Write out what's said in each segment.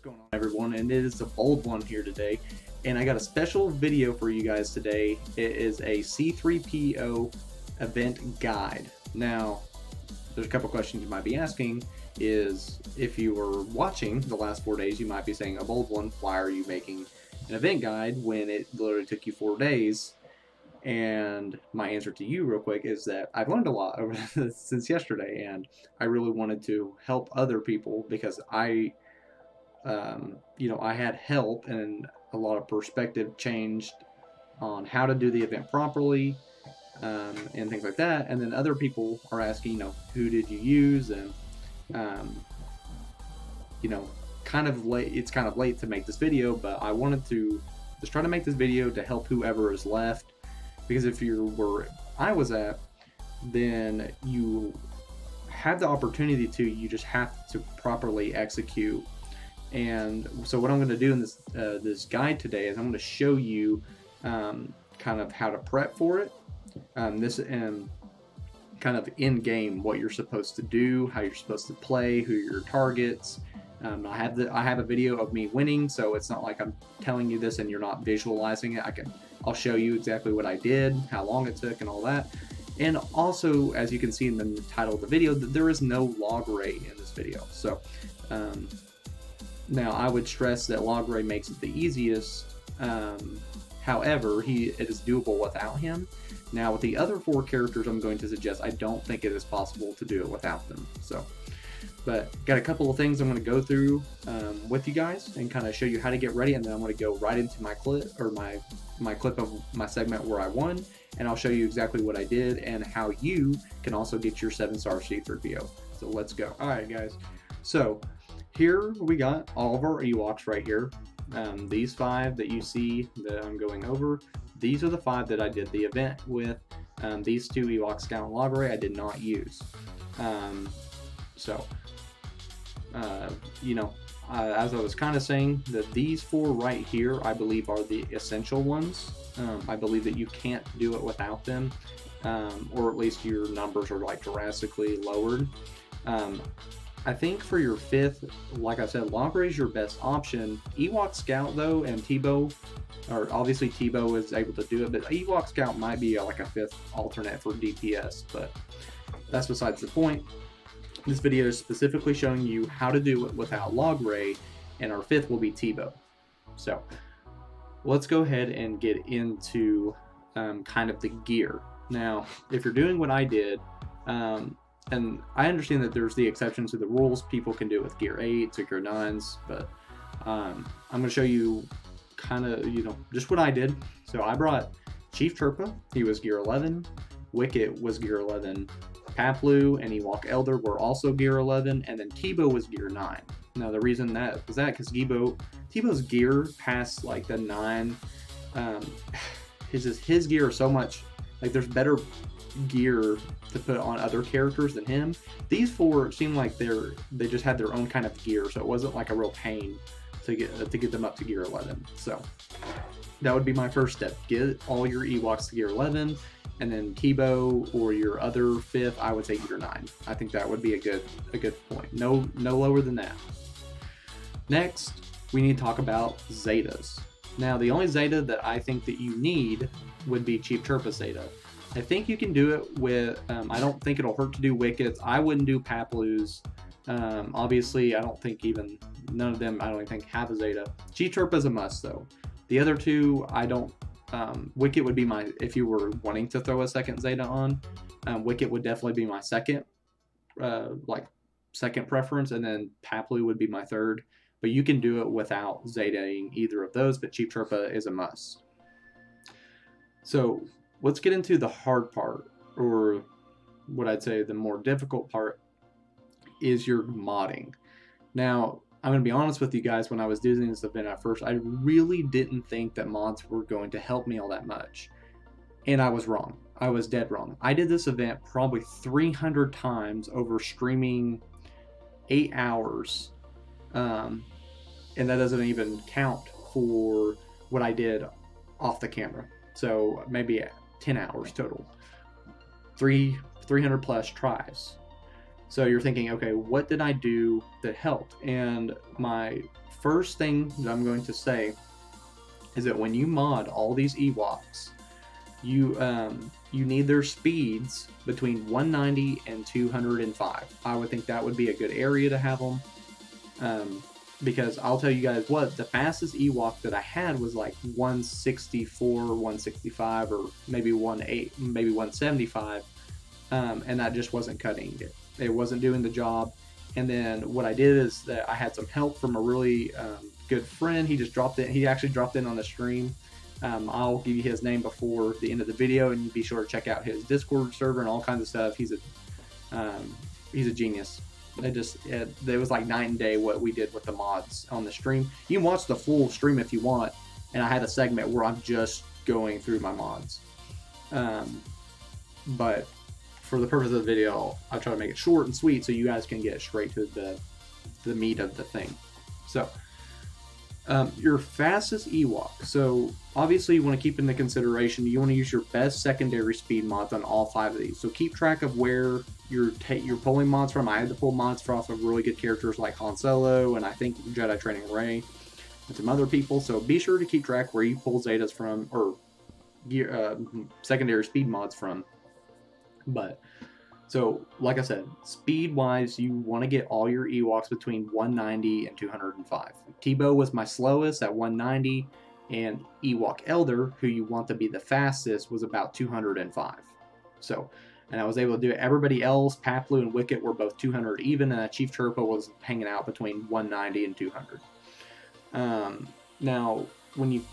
What's going on, everyone? And it is a bold one here today, and I got a special video for you guys today. It is a C3P0 event guide. Now, there's a couple questions you might be asking. Is if you were watching the last 4 days, you might be saying, a bold one, why are you making an event guide when it literally took you 4 days? And my answer to you real quick is that I've learned a lot over since yesterday, and I really wanted to help other people because I had help and a lot of perspective changed on how to do the event properly, and things like that. And then other people are asking, who did you use? And, kind of late, it's kind of late to make this video, but I wanted to just try to make this video to help whoever is left. Because if you're where I was at, then you have the opportunity to, you just have to properly execute. And so what I'm going to do in this guide today is I'm going to show you kind of how to prep for it, this and kind of in game what you're supposed to do, how you're supposed to play, who are your targets. I have a video of me winning, so it's not like I'm telling you this and you're not visualizing it. I'll show you exactly what I did, how long it took, and all that. And also, as you can see in the title of the video, there is no Logray in this video. So now I would stress that Logray makes it the easiest. However, it is doable without him. Now with the other 4 characters I'm going to suggest, I don't think it is possible to do it without them. So, but got a couple of things I'm going to go through with you guys and kind of show you how to get ready, and then I'm going to go right into my clip, or my clip of my segment where I won, and I'll show you exactly what I did and how you can also get your 7-star C3PO. So let's go. Alright guys, so here we got all of our Ewoks right here. These 5 that you see that I'm going over, these are the 5 that I did the event with. These 2 Ewok Scout and Logray I did not use. As I was kind of saying, that these 4 right here I believe are the essential ones. I believe that you can't do it without them, or at least your numbers are like drastically lowered. I think for your 5th, like I said, Logray is your best option. Ewok Scout though, and Teebo, or obviously Teebo is able to do it, but Ewok Scout might be like a 5th alternate for DPS, but that's besides the point. This video is specifically showing you how to do it without Logray, and our 5th will be Teebo. So let's go ahead and get into kind of the gear. Now, if you're doing what I did, and I understand that there's the exceptions to the rules. People can do it with gear 8 to gear 9s, but I'm going to show you kind of, just what I did. So I brought Chief Chirpa. He was gear 11. Wicket was gear 11. Paploo and Ewok Elder were also gear 11, and then Teebo was gear 9. Now the reason that was because Teebo's gear past like the 9, his gear is so much, like there's better gear to put on other characters than him. These 4 seem like they just had their own kind of gear, so it wasn't like a real pain to get them up to gear 11. So that would be my first step. Get all your Ewoks to gear 11, and then Teebo or your other 5th, I would say gear 9. I think that would be a good point. No lower than that. Next, we need to talk about Zetas. Now, the only Zeta that I think that you need would be Chief Chirpa Zeta. I think you can do it with, I don't think it'll hurt to do Wickets. I wouldn't do Paploos. Obviously, I don't think none of them, I don't even think have a Zeta. Chief Chirpa is a must though. The other 2, I don't, Wicket would be if you were wanting to throw a second Zeta on, Wicket would definitely be my second preference, and then Paploo would be my 3rd. But you can do it without Zetaing either of those, but Chief Chirpa is a must. So let's get into the hard part, or what I'd say the more difficult part is your modding. Now, I'm going to be honest with you guys, when I was doing this event at first, I really didn't think that mods were going to help me all that much. And I was wrong. I was dead wrong. I did this event probably 300 times over streaming 8 hours. And that doesn't even count for what I did off the camera. So maybe 10 hours total. 300 plus tries. So you're thinking, okay, what did I do that helped? And my first thing that I'm going to say is that when you mod all these Ewoks, you need their speeds between 190 and 205. I would think that would be a good area to have them. Because I'll tell you guys what, the fastest Ewok that I had was like 164, 165, or maybe 175, and that just wasn't cutting it. It wasn't doing the job. And then what I did is that I had some help from a really good friend. He just dropped in. He actually dropped in on the stream. I'll give you his name before the end of the video, and you be sure to check out his Discord server and all kinds of stuff. He's a genius. It was like night and day what we did with the mods on the stream. You can watch the full stream if you want, and I had a segment where I'm just going through my mods. But for the purpose of the video, I'll try to make it short and sweet so you guys can get straight to the meat of the thing. So, your fastest Ewok. So obviously you want to keep into consideration, you want to use your best secondary speed mods on all 5 of these. So keep track of where you're pulling mods from. I had to pull mods off of really good characters like Han Solo, and I think Jedi Training Rey, and some other people. So be sure to keep track where you pull Zetas from, or secondary speed mods from. But so, like I said, speed-wise, you want to get all your Ewoks between 190 and 205. Teebo was my slowest at 190, and Ewok Elder, who you want to be the fastest, was about 205. So, and I was able to do it. Everybody else, Paploo and Wicket, were both 200 even, and Chief Chirpa was hanging out between 190 and 200. Now, when you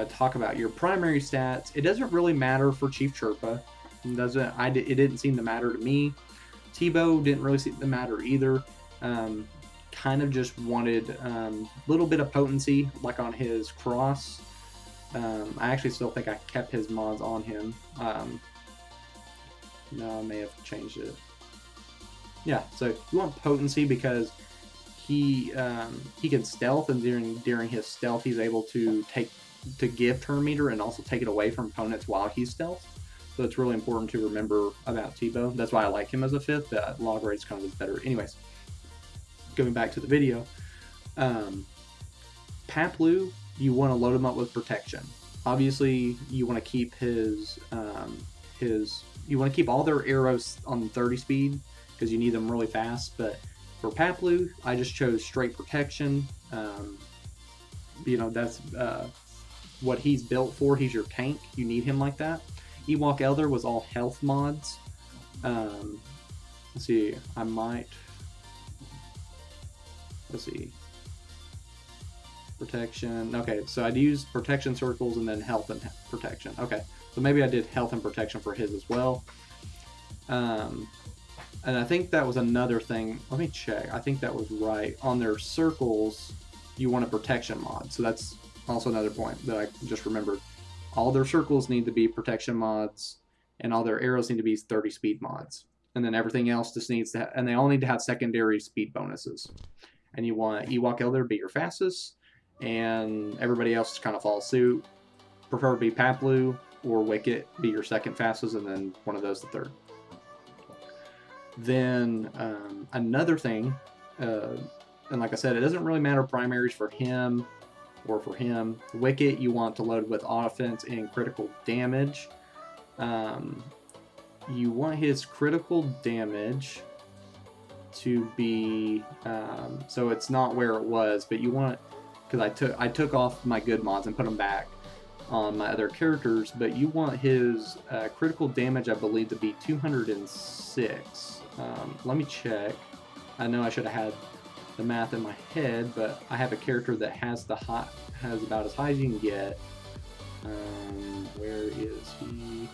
talk about your primary stats, it doesn't really matter for Chief Chirpa. It didn't seem to matter to me. Teebo didn't really seem to matter either. Kind of just wanted a little bit of potency, like on his cross. I actually still think I kept his mods on him. No, I may have changed it. Yeah, so you want potency because he can stealth, and during his stealth, he's able to give turn meter and also take it away from opponents while he's stealth. So it's really important to remember about Teebo. That's why I like him as a 5th, but Logray is kind of better. Anyways, going back to the video, Paploo, you want to load him up with protection. Obviously, you want to keep you want to keep all their arrows on 30 speed because you need them really fast. But for Paploo, I just chose straight protection. That's what he's built for. He's your tank. You need him like that. Ewok Elder was all health mods. Let's see, let's see. Protection. Okay, so I'd use protection circles and then health and protection. Okay, so maybe I did health and protection for his as well. And I think that was another thing. Let me check. I think that was right. On their circles, you want a protection mod. So that's also another point that I just remembered. All their circles need to be protection mods, and all their arrows need to be 30 speed mods. And then everything else just needs to and they all need to have secondary speed bonuses. And you want Ewok Elder to be your fastest, and everybody else to kind of follow suit. Prefer to be Paploo or Wicket be your second fastest, and then one of those the third. Then another thing, and like I said, it doesn't really matter primaries for him or for him. Wicket, you want to load with offense and critical damage. You want his critical damage to be so it's not where it was, but you want, because I took off my good mods and put them back on my other characters, but you want his critical damage, I believe, to be 206. Let me check. I know I should have had the math in my head, but I have a character that has about as high as you can get. Where is he?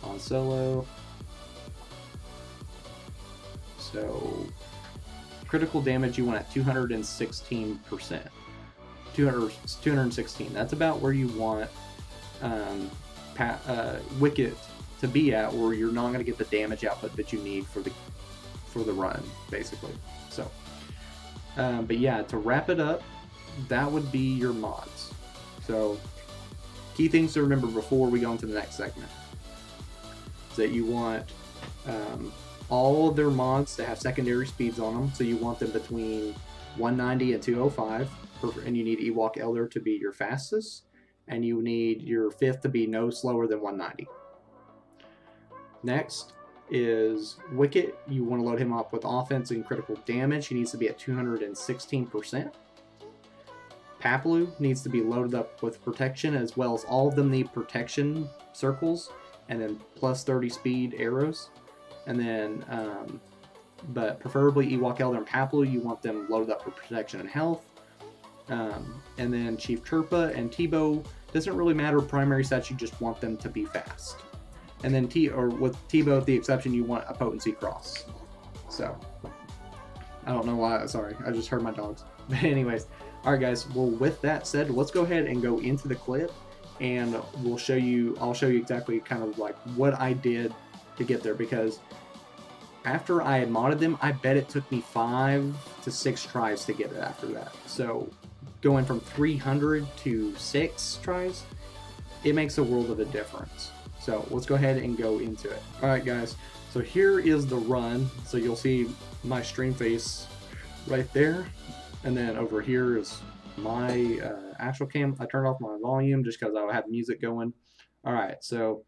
On Solo. So critical damage you want at 216%. 216. That's about where you want Wicket to be at, where you're not going to get the damage output that you need for the run, basically. So, but yeah, to wrap it up, that would be your mods. So, key things to remember before we go into the next segment is that you want all of their mods to have secondary speeds on them, so you want them between 190 and 205, and you need Ewok Elder to be your fastest, and you need your 5th to be no slower than 190. Next is Wicket. You want to load him up with offense and critical damage. He needs to be at 216%. Paploo needs to be loaded up with protection, as well as all of them need protection circles, and then plus 30 speed arrows. And then, but preferably Ewok Elder and Paploo, you want them loaded up for protection and health. And then Chief Chirpa and Teebo, doesn't really matter primary stats, you just want them to be fast. And then with Teebo, the exception, you want a potency cross. So, I don't know why, sorry, I just heard my dogs. But anyways, alright guys, well with that said, let's go ahead and go into the clip, and I'll show you exactly kind of like what I did to get there, because after I had modded them, I bet it took me 5 to 6 tries to get it after that. So going from 300 to 6 tries, it makes a world of a difference. So let's go ahead and go into it. Alright guys, so here is the run. So you'll see my stream face right there, and then over here is my actual cam. I turned off my volume just because I have music going. Alright, so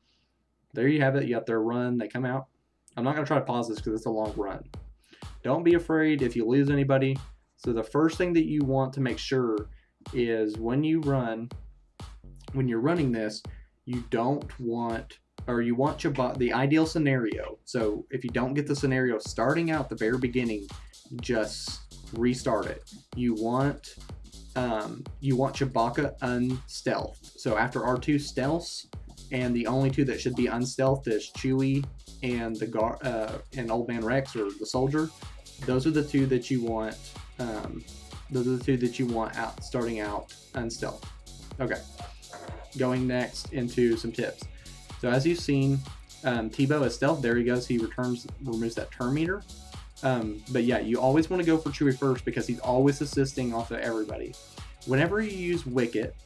there you have it. You got their run, they come out. I'm not going to try to pause this because it's a long run. Don't be afraid if you lose anybody. So the first thing that you want to make sure is when you're running this, you don't want, or you want the ideal scenario. So if you don't get the scenario starting out at the very beginning, just restart it. You want Chewbacca unstealthed. So after R2 stealths, and the only two that should be unstealthed is Chewie and and Old Man Rex, or the soldier. Those are the two that you want. Those are the two that you want out starting out unstealthed. Okay. Going next into some tips. So as you've seen, Teebo is stealth. There he goes. He removes that turn meter. But yeah, you always want to go for Chewie first because he's always assisting off of everybody. Whenever you use Wicket,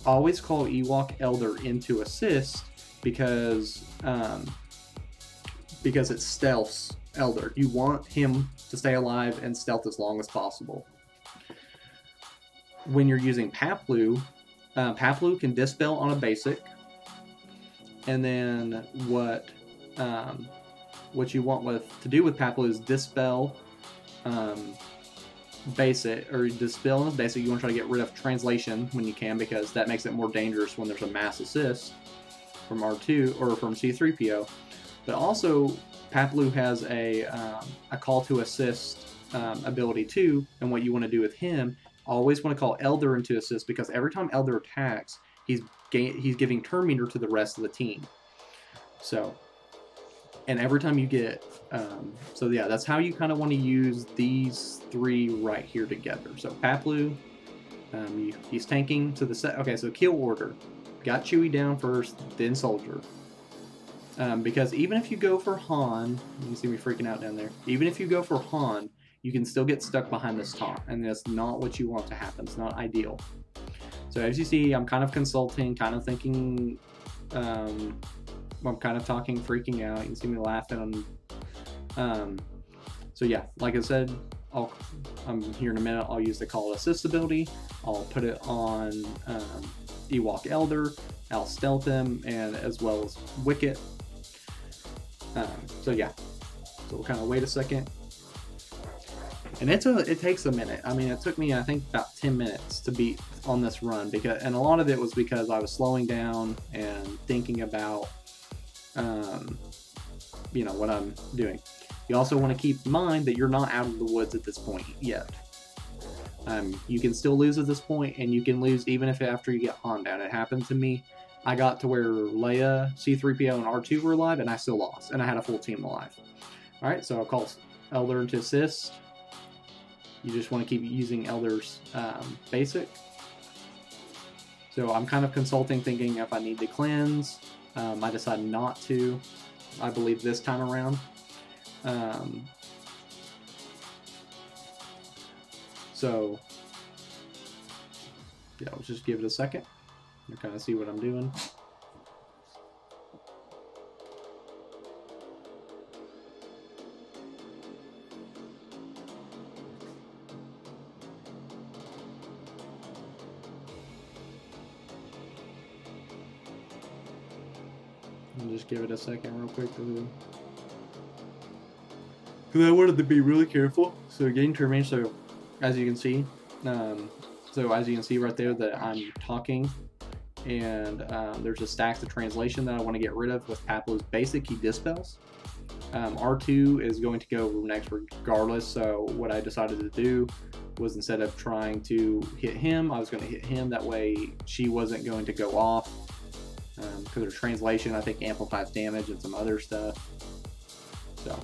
always call Ewok Elder into assist because it stealths Elder. You want him to stay alive and stealth as long as possible. When you're using Paploo, Paploo can dispel on a basic, and then what you want to do with Paploo is dispel basic, or dispel is basic. You want to try to get rid of translation when you can, because that makes it more dangerous when there's a mass assist from R2 or from C3PO. But also Paploo has a call to assist ability too, and what you want to do with him, always want to call Elder into assist, because every time Elder attacks, he's giving turn meter to the rest of the team. So, and every time you get, so yeah, that's how you kind of want to use these three right here together. So Paploo, he's tanking to the set. Okay, so kill order. Got Chewie down first, then Soldier. Because even if you go for Han, you can see me freaking out down there. Even if you go for Han, you can still get stuck behind this taunt, and that's not what you want to happen. It's not ideal. So as you see, I'm kind of consulting, kind of thinking, I'm kind of talking, freaking out. You can see me laughing. So yeah, like I said, I'm here in a minute. I'll use the call assist ability. I'll put it on Ewok Elder. I'll stealth him, and as well as Wicket. So yeah, so we'll kind of wait a second. And it takes a minute. I mean, it took me, I think, about 10 minutes to beat on this run, and a lot of it was because I was slowing down and thinking about, what I'm doing. You also want to keep in mind that you're not out of the woods at this point yet. You can still lose at this point, and you can lose even if after you get Han down. It happened to me. I got to where Leia, C3PO, and R2 were alive, and I still lost, and I had a full team alive. Alright, so I'll call Elder to assist. You just want to keep using Elder's basic. So I'm kind of consulting, thinking if I need to cleanse. I decided not to, I believe, this time around. So, yeah, let's just give it a second to kind of see what I'm doing. I'll just give it a second real quick because I wanted to be really careful. So getting to remain, so as you can see, right there that I'm talking, and there's a stack of translation that I want to get rid of with Paploo's basic. He dispels. R2 is going to go next regardless, so what I decided to do was instead of trying to hit him, I was going to hit him. That way she wasn't going to go off, because her translation, I think, amplifies damage and some other stuff. So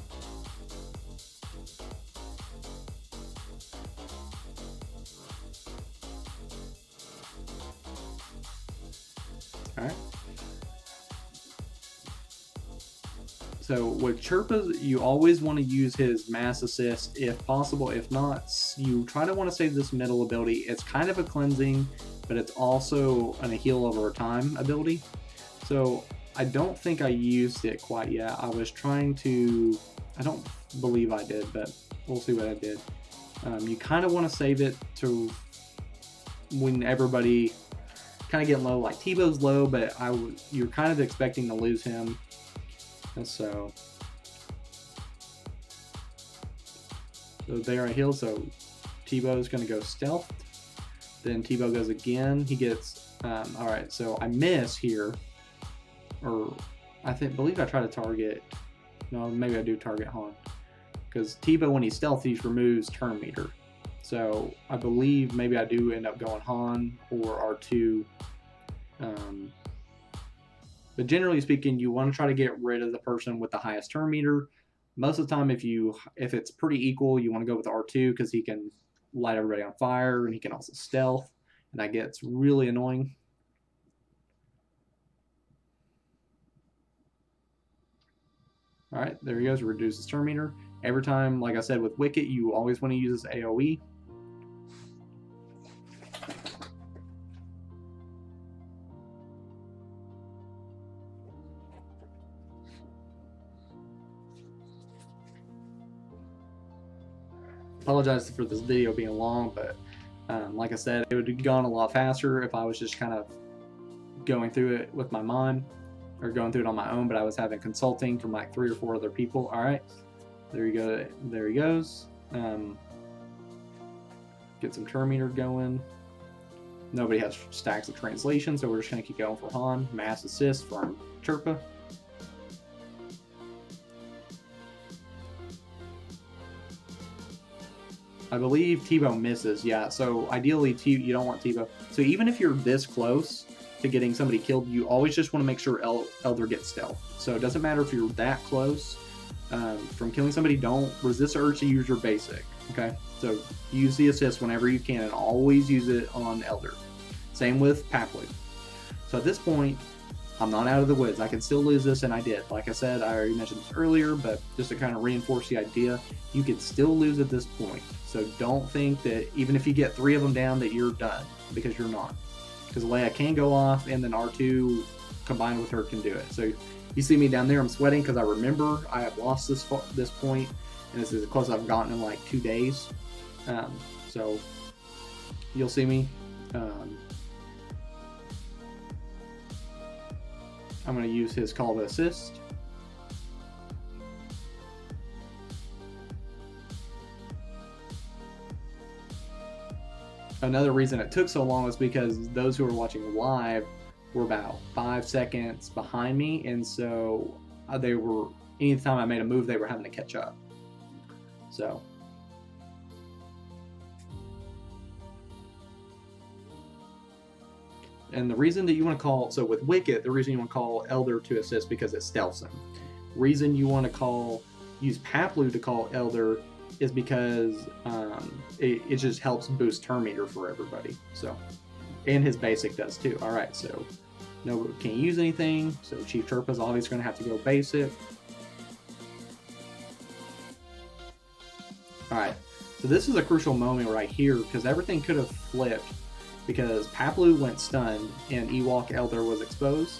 alright. So with Chirpas, you always want to use his mass assist if possible. If not, you try to want to save this middle ability. It's kind of a cleansing, but it's also a heal over time ability. So I don't think I used it quite yet. I was trying to, I don't believe I did, but we'll see what I did. You kind of want to save it to when everybody kind of getting low, like Teebo's low, but you're kind of expecting to lose him. And so there I heal. So Teebo is going to go stealth. Then Teebo goes again. He gets all right. So I miss here, or believe I try to target. No, maybe I do target Han, because Teebo, when he stealthies, removes turn meter. So I believe maybe I do end up going Han or R2. But generally speaking, you want to try to get rid of the person with the highest turn meter. Most of the time, if it's pretty equal, you want to go with R2 because he can light everybody on fire and he can also stealth, and that gets really annoying. All right, there he goes. Reduces turn meter. Every time, like I said, with Wicket, you always want to use this AoE. Apologize for this video being long, but like I said, it would have gone a lot faster if I was just kind of going through it with my mind, or going through it on my own, but I was having consulting from like 3 or 4 other people. All right, there you go. There he goes. Get some turn meter going. Nobody has stacks of translation, so we're just going to keep going for Han. Mass assist from Chirpa. I believe Teebo misses, yeah. So ideally, you don't want Teebo. So even if you're this close to getting somebody killed, you always just want to make sure Elder gets stealth. So it doesn't matter if you're that close from killing somebody. Don't resist the urge to use your basic, okay? So use the assist whenever you can, and always use it on Elder. Same with Paploo. So at this point, I'm not out of the woods. I can still lose this, and I did. Like I said, I already mentioned this earlier, but just to kind of reinforce the idea, you can still lose at this point. So don't think that even if you get 3 of them down that you're done, because you're not. Because Leia can go off, and then R2 combined with her can do it. So you see me down there, I'm sweating because I remember I have lost this point, and this is as close as I've gotten in like 2 days. So you'll see me. I'm going to use his call to assist. Another reason it took so long was because those who were watching live were about 5 seconds behind me, and so they were, anytime I made a move, they were having to catch up. So and the reason that you want to call, so with Wicket, the reason you want to call Elder to assist because it stealths him. Reason you want to use Paploo to call Elder is because it just helps boost turn meter for everybody. So, and his basic does too. All right, so no, can't use anything. So Chief Chirpa is obviously going to have to go basic. All right, so this is a crucial moment right here because everything could have flipped because Paploo went stunned and Ewok Elder was exposed.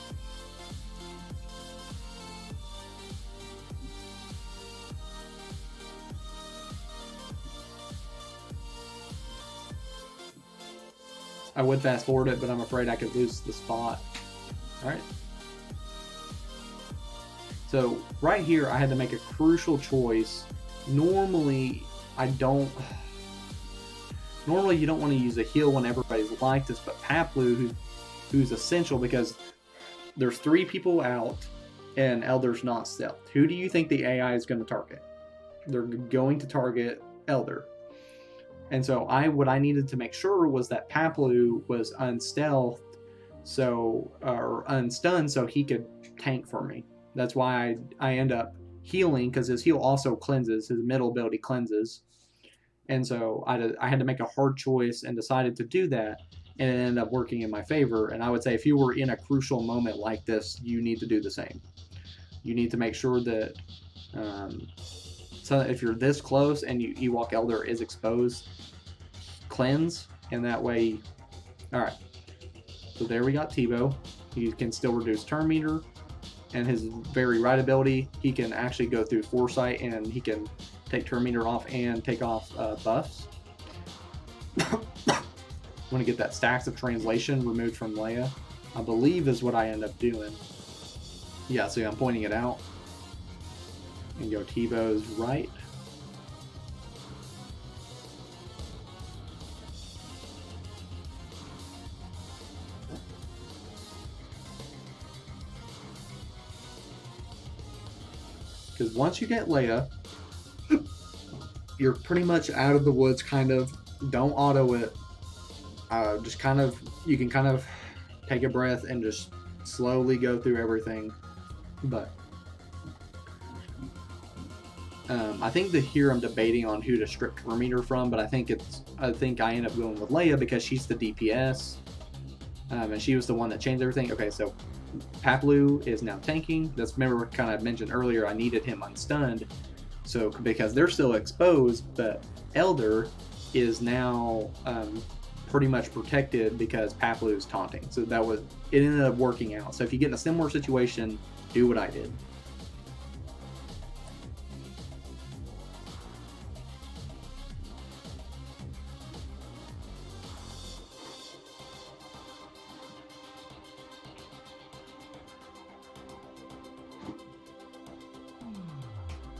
I would fast forward it, but I'm afraid I could lose the spot. All right. So right here, I had to make a crucial choice. Normally, I don't. Normally, you don't want to use a heal when everybody's like this, but Paploo, who's essential because there's 3 people out and Elder's not stealth. Who do you think the AI is going to target? They're going to target Elder. And so what I needed to make sure was that Paploo was unstealthed, or unstunned, so he could tank for me. That's why I end up healing, because his heal also cleanses, his middle ability cleanses. And so I had to make a hard choice and decided to do that, and it ended up working in my favor. And I would say if you were in a crucial moment like this, you need to do the same. You need to make sure that so if you're this close and Ewok Elder is exposed, cleanse, and that way. All right. So there we got Teebo. He can still reduce turn meter, and his very right ability, he can actually go through foresight, and he can take turn meter off and take off buffs. I'm going to get that stacks of translation removed from Leia, I believe is what I end up doing. Yeah, so I'm pointing it out. And go Teebo's right. Because once you get Leia, you're pretty much out of the woods, kind of. Don't auto it. Just kind of, you can kind of take a breath and just slowly go through everything. But I think here I'm debating on who to strip turn meter from, but I think I end up going with Leia because she's the DPS, and she was the one that changed everything. Okay, so Paploo is now tanking. That's, remember, kind of mentioned earlier, I needed him unstunned, so because they're still exposed, but Elder is now pretty much protected because Paploo is taunting. So it ended up working out. So if you get in a similar situation, do what I did.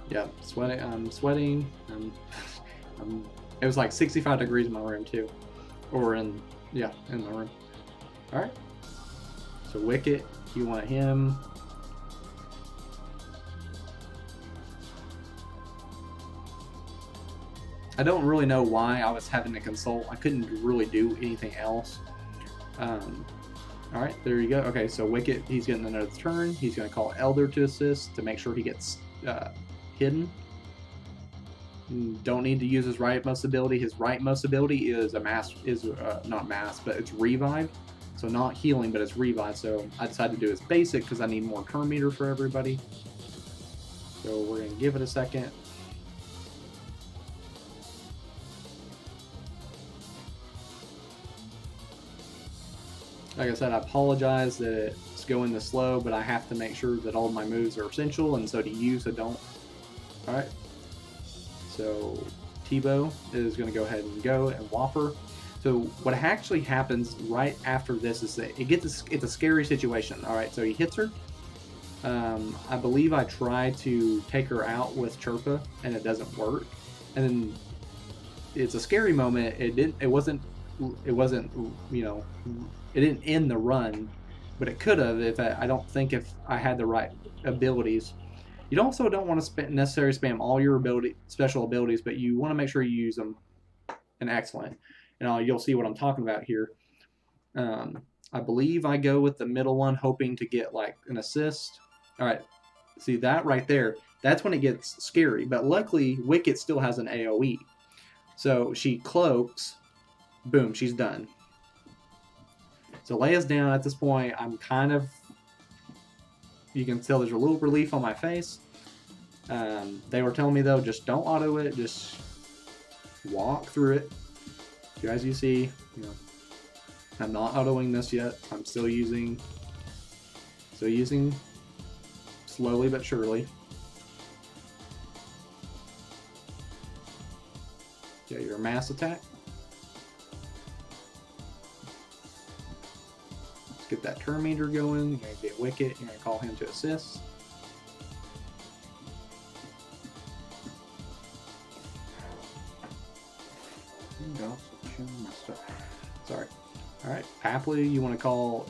Yeah, sweating. I'm sweating. It was like 65 degrees in my room too, or in my room. All right. So Wicket, you want him. I don't really know why I was having to consult. I couldn't really do anything else. All right, there you go. Okay, so Wicket, he's getting another turn. He's going to call Elder to assist to make sure he gets hidden. Don't need to use his rightmost ability. His rightmost ability is not mass, but it's revive. So not healing, but it's revive. So I decided to do his basic because I need more turn meter for everybody. So we're going to give it a second. Like I said, I apologize that it's going this slow, but I have to make sure that all of my moves are essential, and so do you, so don't. Alright. So Teebo is going to go ahead and go, and Whopper. So what actually happens right after this is that it's a scary situation. Alright, so he hits her. I believe I tried to take her out with Chirpa, and it doesn't work. And then it's a scary moment. It wasn't, you know, it didn't end the run, but it could have if I don't think if I had the right abilities. You also don't want to necessarily spam all your special abilities, but you want to make sure you use them. And excellent. And you'll see what I'm talking about here. I believe I go with the middle one, hoping to get like an assist. All right, see that right there? That's when it gets scary. But luckily, Wicket still has an AOE. So she cloaks. Boom, she's done. So Leia's down at this point. I'm kind of, you can tell there's a little relief on my face. They were telling me though, just don't auto it, just walk through it. As you see, you know, I'm not autoing this yet. I'm still using slowly but surely. Get your mass attack. Get that turn meter going. You're going to get Wicket. You're going to call him to assist. Sorry. All right, Paploo, you want to call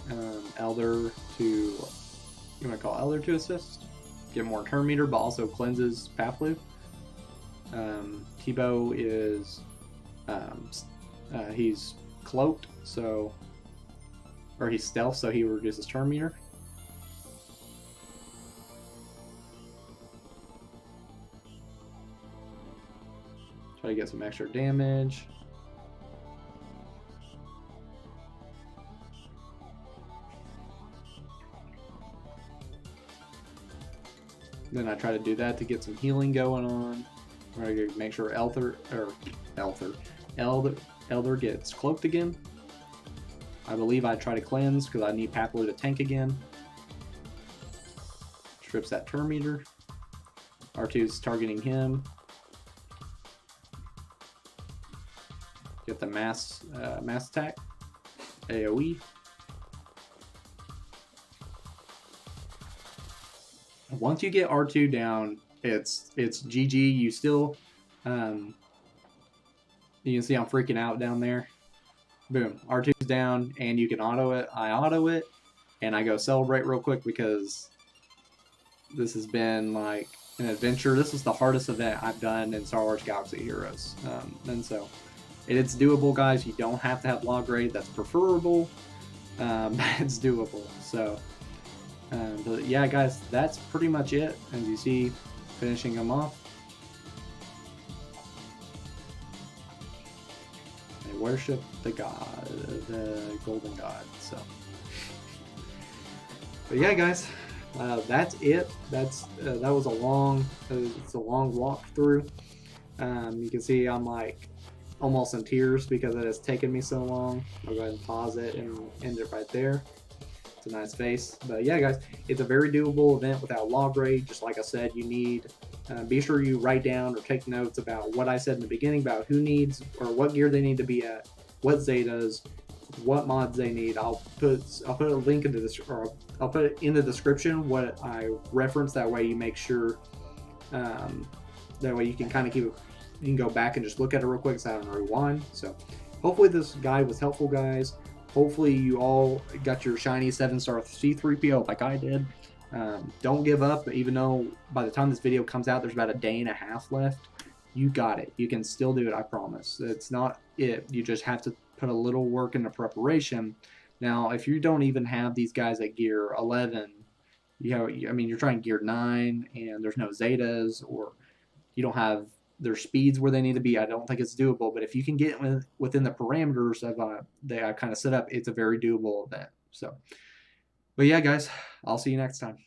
Elder to? You want to call Elder to assist? Get more turn meter, but also cleanses Paploo. Teebo is he's cloaked, so or he's stealth, so he reduces turn meter. Try to get some extra damage. Then I try to do that to get some healing going on. I gotta make sure Elder gets cloaked again. I believe I try to cleanse because I need Paploo to tank again. Strips that turn meter. R2's targeting him. Get the mass attack. AoE. Once you get R2 down, it's GG. You still, you can see I'm freaking out down there. Boom, R2's down, and you can auto it. I auto it, and I go celebrate real quick because this has been like an adventure. This is the hardest event I've done in Star Wars Galaxy Heroes, and so it's doable, guys. You don't have to have Logray. That's preferable. It's doable. So. But yeah, guys, that's pretty much it. As you see, finishing them off. They worship the god, the golden god. So, but yeah, guys, that's it. That was a long, it's a long walkthrough. You can see I'm like almost in tears because it has taken me so long. I'll go ahead and pause it and end it right there. It's a nice face. But yeah, guys, it's a very doable event without Logray. Just like I said, you need, be sure you write down or take notes about what I said in the beginning about who needs or what gear they need to be at, what Zetas, what mods they need. I'll put a link into this, or I'll put it in the description what I reference. That way you make sure, that way you can kind of keep it, you can go back and just look at it real quick so I don't rewind. So hopefully this guide was helpful, guys. Hopefully you all got your shiny 7-star C3PO like I did. Don't give up, even though by the time this video comes out, there's about a day and a half left. You got it. You can still do it, I promise. It's not it. You just have to put a little work into preparation. Now, if you don't even have these guys at gear 11, you know, I mean, you're trying gear 9 and there's no Zetas, or you don't have their speeds where they need to be, I don't think it's doable. But if you can get within the parameters of that I kind of set up, it's a very doable event. So, but yeah, guys, I'll see you next time.